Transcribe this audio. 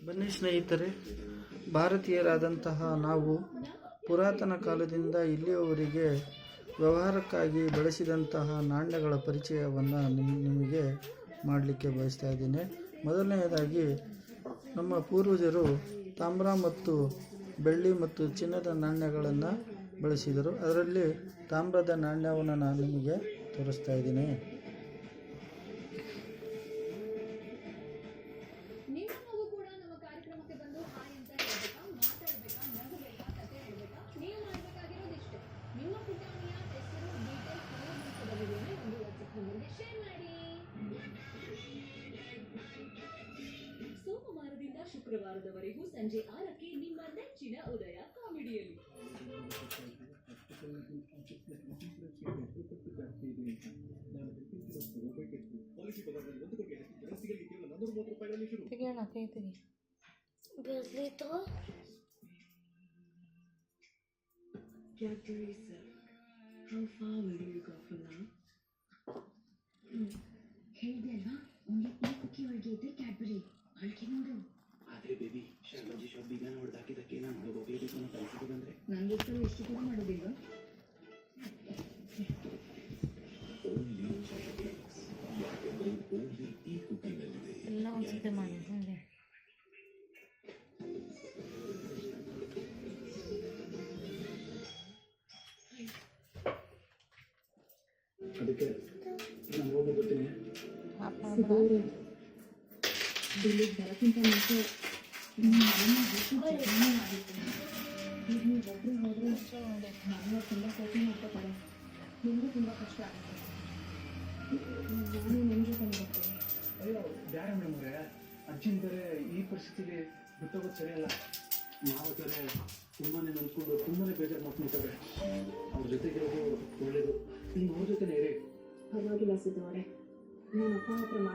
ಬನ್ನಿ ಸ್ನೇಹಿತರೆ, ಭಾರತೀಯರಾದಂತಹ ನಾವು ಪುರಾತನ ಕಾಲದಿಂದ ಇಲ್ಲಿಯವರೆಗೆ ವ್ಯವಹಾರಕ್ಕಾಗಿ ಬಳಸಿದಂತಹ ನಾಣ್ಯಗಳ ಪರಿಚಯವನ್ನು ನಿಮಗೆ ಮಾಡಲಿಕ್ಕೆ ಬಯಸ್ತಾ ಇದ್ದೀನಿ. ಮೊದಲನೆಯದಾಗಿ ನಮ್ಮ ಪೂರ್ವಜರು ತಾಮ್ರ ಮತ್ತು ಬೆಳ್ಳಿ ಮತ್ತು ಚಿನ್ನದ ನಾಣ್ಯಗಳನ್ನು ಬಳಸಿದರು. ಅದರಲ್ಲಿ ತಾಮ್ರದ ನಾಣ್ಯವನ್ನು ನಾನು ನಿಮಗೆ ತೋರಿಸ್ತಾ ಇದ್ದೀನಿ. ಸೋಮವಾರದಿಂದ ಶುಕ್ರವಾರದವರೆಗೂ ಸಂಜೆ 6ಕ್ಕೆ ನಿಮ್ಮ ನೆಚ್ಚಿನ ಉದಯ ಕಾಮಿಡಿಯಲ್ಲಿ. ಹೇಳಿದೆ ಅಲ್ವಾ, ಒಂದು ಈ ಕುಕ್ಕಿ ಒಳಗೆ ಇದ್ರೆ ಕ್ಯಾಡ್ಬರಿ ಅಳ್ಕೆ ನೋಡು. ಆದ್ರೆ ಬೇಬಿ, ಶಾಲಾಜಿ ಶಾಪ್ ಬೀಗ ಹೊಡೆದಾಕಿದ್ದಕ್ಕೆ ನಾನು ಹೋಗಲೇಬೇಕು ಅನ್ನೋ ಪರಿಸ್ಥಿತಿ ಬಂದ್ರೆ ನಂಗೋಸ್ಕರ ಎಷ್ಟು ಕೂಡ ಮಾಡೋದಿಲ್ಲ. ಎಲ್ಲ ಒಂದ್ಸತಿ ಮಾಡಿ ಅದಕ್ಕೆ ನಾನು ಹೋಗಿ ಬರ್ತೀನಿ. ದಿಲ್ಲಿಗೆ ಬರೋಕ್ಕಿಂತ ಮುಂಚೆ ನೀವು ಒಬ್ಬರು ಹೋದರೆ ನಾನು ತುಂಬ ಕೋಟಿ ಮಾಡ್ಕೋತಾರೆ. ನಿಮಗೂ ತುಂಬ ಕಷ್ಟ ಆಗುತ್ತೆ. ನಾನು ನಿಮ್ಮ ಜೊತೆ ಬರ್ತೀನಿ. ಅಯ್ಯೋ ಬೇಡ ಮೇಡಮ್ ಅವರೇ, ಅಜ್ಜಿನ ಬೇರೆ ಈ ಪರಿಸ್ಥಿತಿಲಿ ಬಿಟ್ಟೋಗೋದು ಸರಿಯಲ್ಲ. ನಾವು ಬೇರೆ ತುಂಬಾ ನಂಬ್ಕೊಂಡು ತುಂಬಾ ಬೇಜಾರು ಮಾಡ್ಕೊಳ್ತಾರೆ. ಅವ್ರ ಜೊತೆಗೆ ಹೋಗೋದು ಒಳ್ಳೇದು. ನೀವು ಅವ್ರ ಜೊತೆನೇ ಇರಿ. ಪರವಾಗಿಲ್ಲ ಸಿದ್ದು ಅವರೇ, ನಾನು ಅಪ್ಪ ಹತ್ರ